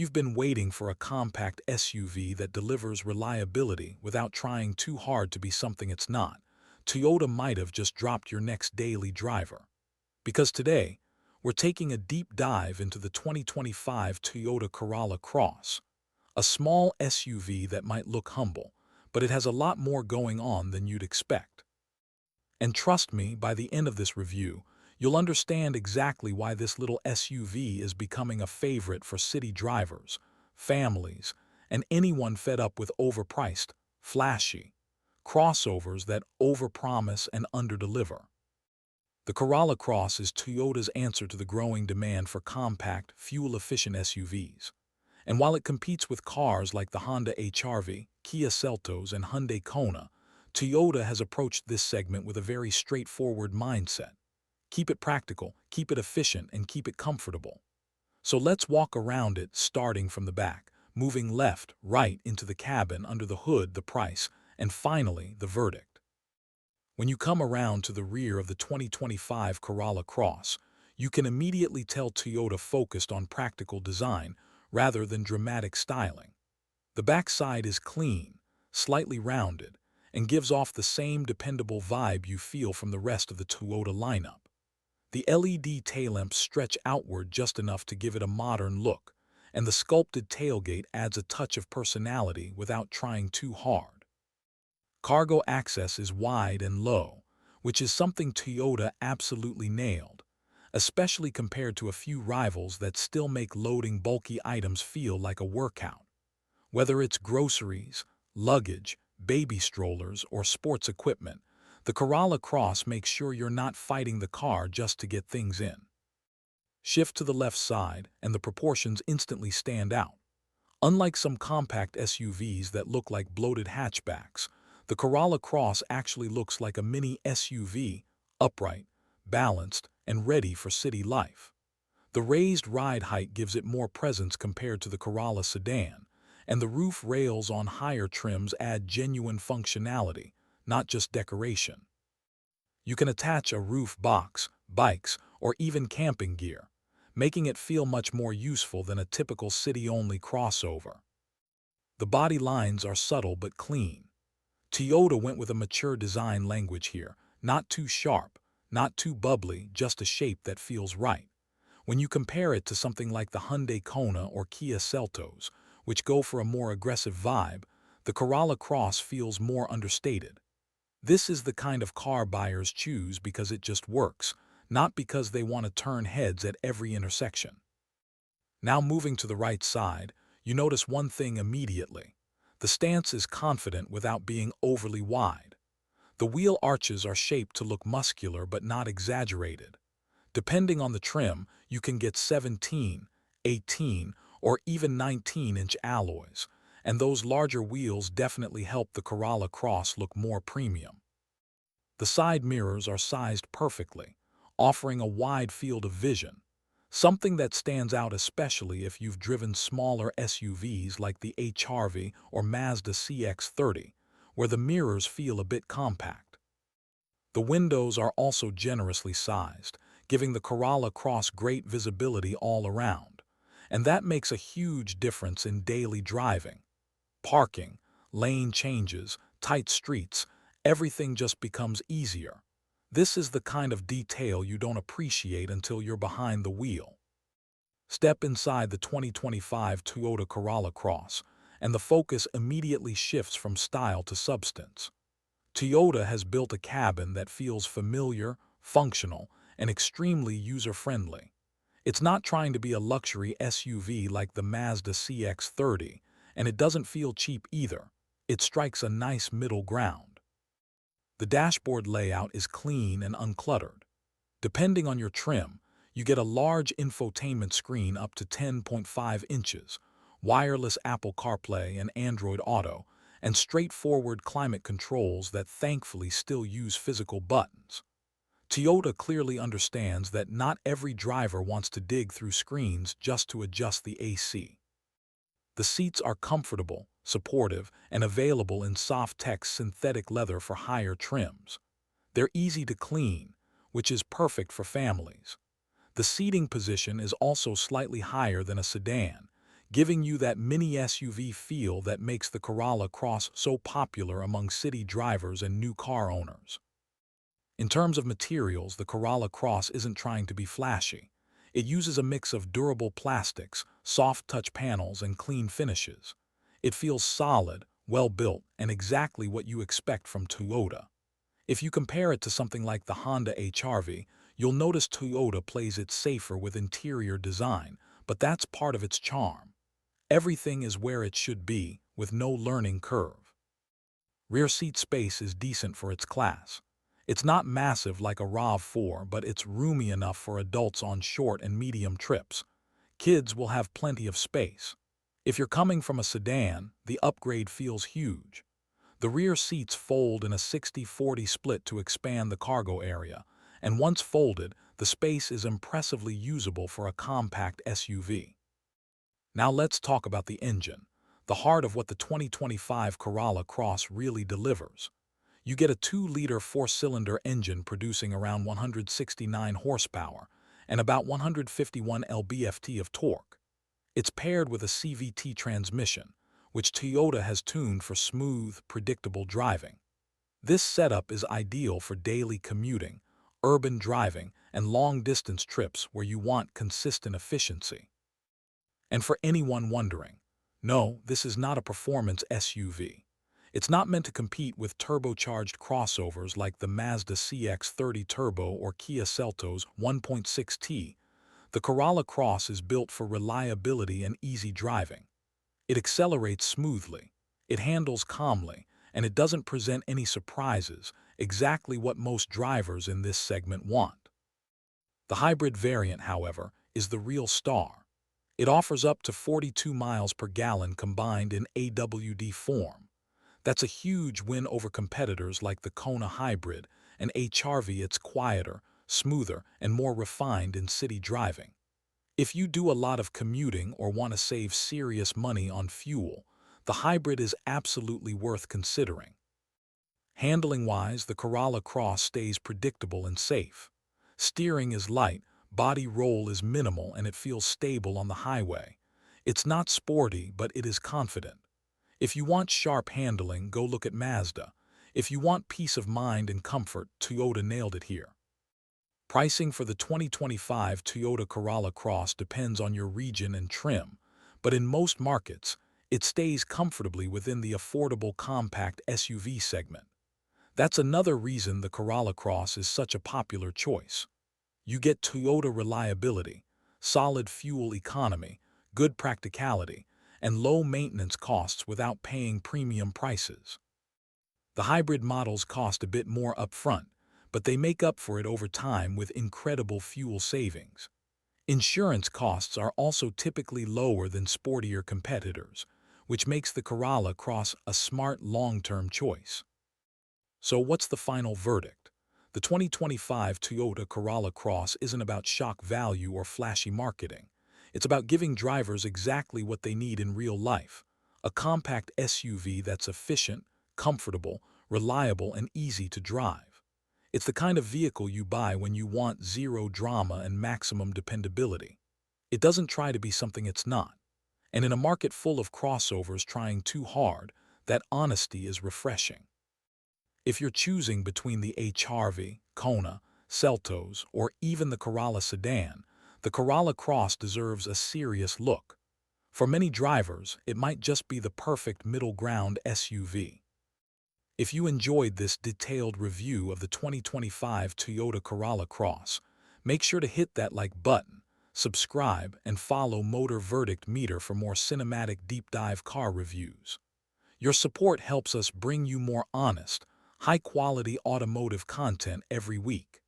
you've been waiting for a compact SUV that delivers reliability without trying too hard to be something it's not, Toyota might have just dropped your next daily driver. Because today, we're taking a deep dive into the 2025 Toyota Corolla Cross, a small SUV that might look humble, but it has a lot more going on than you'd expect. And trust me, by the end of this review, you'll understand exactly why this little SUV is becoming a favorite for city drivers, families, and anyone fed up with overpriced, flashy crossovers that overpromise and underdeliver. The Corolla Cross is Toyota's answer to the growing demand for compact, fuel-efficient SUVs. And while it competes with cars like the Honda HR-V, Kia Seltos, and Hyundai Kona, Toyota has approached this segment with a very straightforward mindset. Keep it practical, keep it efficient, and keep it comfortable. So let's walk around it, starting from the back, moving left, right into the cabin, under the hood, the price, and finally, the verdict. When you come around to the rear of the 2025 Corolla Cross, you can immediately tell Toyota focused on practical design rather than dramatic styling. The backside is clean, slightly rounded, and gives off the same dependable vibe you feel from the rest of the Toyota lineup. The LED taillamps stretch outward just enough to give it a modern look, and the sculpted tailgate adds a touch of personality without trying too hard. Cargo access is wide and low, which is something Toyota absolutely nailed, especially compared to a few rivals that still make loading bulky items feel like a workout. Whether it's groceries, luggage, baby strollers, or sports equipment, the Corolla Cross makes sure you're not fighting the car just to get things in. Shift to the left side, and the proportions instantly stand out. Unlike some compact SUVs that look like bloated hatchbacks, the Corolla Cross actually looks like a mini SUV, upright, balanced, and ready for city life. The raised ride height gives it more presence compared to the Corolla sedan, and the roof rails on higher trims add genuine functionality, not just decoration. You can attach a roof box, bikes, or even camping gear, making it feel much more useful than a typical city-only crossover. The body lines are subtle but clean. Toyota went with a mature design language here, not too sharp, not too bubbly, just a shape that feels right. When you compare it to something like the Hyundai Kona or Kia Seltos, which go for a more aggressive vibe, the Corolla Cross feels more understated. This is the kind of car buyers choose because it just works, not because they want to turn heads at every intersection. Now moving to the right side, you notice one thing immediately. The stance is confident without being overly wide. The wheel arches are shaped to look muscular but not exaggerated. Depending on the trim, you can get 17, 18, or even 19-inch alloys, and those larger wheels definitely help the Corolla Cross look more premium. The side mirrors are sized perfectly, offering a wide field of vision, something that stands out especially if you've driven smaller SUVs like the HR-V or Mazda CX-30, where the mirrors feel a bit compact. The windows are also generously sized, giving the Corolla Cross great visibility all around, and that makes a huge difference in daily driving. Parking, lane changes, tight streets, everything just becomes easier. This is the kind of detail you don't appreciate until you're behind the wheel. Step inside the 2025 Toyota Corolla Cross, and the focus immediately shifts from style to substance. Toyota has built a cabin that feels familiar, functional, and extremely user-friendly. It's not trying to be a luxury SUV like the Mazda CX-30, and it doesn't feel cheap either. It strikes a nice middle ground. The dashboard layout is clean and uncluttered. Depending on your trim, you get a large infotainment screen up to 10.5 inches, wireless Apple CarPlay and Android Auto, and straightforward climate controls that thankfully still use physical buttons. Toyota clearly understands that not every driver wants to dig through screens just to adjust the AC. The seats are comfortable, supportive, and available in soft-tex synthetic leather for higher trims. They're easy to clean, which is perfect for families. The seating position is also slightly higher than a sedan, giving you that mini SUV feel that makes the Corolla Cross so popular among city drivers and new car owners. In terms of materials, the Corolla Cross isn't trying to be flashy. It uses a mix of durable plastics, soft touch panels, and clean finishes. It feels solid, well-built, and exactly what you expect from Toyota. If you compare it to something like the Honda HR-V, you'll notice Toyota plays it safer with interior design, but that's part of its charm. Everything is where it should be, with no learning curve. Rear seat space is decent for its class. It's not massive like a RAV4, but it's roomy enough for adults on short and medium trips. Kids will have plenty of space. If you're coming from a sedan, the upgrade feels huge. The rear seats fold in a 60-40 split to expand the cargo area, and once folded, the space is impressively usable for a compact SUV. Now let's talk about the engine, the heart of what the 2025 Corolla Cross really delivers. You get a 2-liter 4-cylinder engine producing around 169 horsepower and about 151 lb-ft of torque. It's paired with a CVT transmission, which Toyota has tuned for smooth, predictable driving. This setup is ideal for daily commuting, urban driving, and long-distance trips where you want consistent efficiency. And for anyone wondering, no, this is not a performance SUV. It's not meant to compete with turbocharged crossovers like the Mazda CX-30 Turbo or Kia Seltos 1.6T. The Corolla Cross is built for reliability and easy driving. It accelerates smoothly, it handles calmly, and it doesn't present any surprises, exactly what most drivers in this segment want. The hybrid variant, however, is the real star. It offers up to 42 miles per gallon combined in AWD form. That's a huge win over competitors like the Kona hybrid, and HR-V. It's quieter, smoother, and more refined in city driving. If you do a lot of commuting or want to save serious money on fuel, the hybrid is absolutely worth considering. Handling-wise, the Corolla Cross stays predictable and safe. Steering is light, body roll is minimal, and it feels stable on the highway. It's not sporty, but it is confident. If you want sharp handling, go look at Mazda. If you want peace of mind and comfort, Toyota nailed it here. Pricing for the 2025 Toyota Corolla Cross depends on your region and trim, but in most markets, it stays comfortably within the affordable compact SUV segment. That's another reason the Corolla Cross is such a popular choice. You get Toyota reliability, solid fuel economy, good practicality, and low maintenance costs without paying premium prices. The hybrid models cost a bit more upfront, but they make up for it over time with incredible fuel savings. Insurance costs are also typically lower than sportier competitors, which makes the Corolla Cross a smart long-term choice. So what's the final verdict? The 2025 Toyota Corolla Cross isn't about shock value or flashy marketing. It's about giving drivers exactly what they need in real life: a compact SUV that's efficient, comfortable, reliable, and easy to drive. It's the kind of vehicle you buy when you want zero drama and maximum dependability. It doesn't try to be something it's not. And in a market full of crossovers trying too hard, that honesty is refreshing. If you're choosing between the HR-V, Kona, Seltos, or even the Corolla sedan, the Corolla Cross deserves a serious look. For many drivers, it might just be the perfect middle ground SUV. If you enjoyed this detailed review of the 2025 Toyota Corolla Cross, make sure to hit that like button, subscribe, and follow Motor Verdict Meter for more cinematic deep dive car reviews. Your support helps us bring you more honest, high-quality automotive content every week.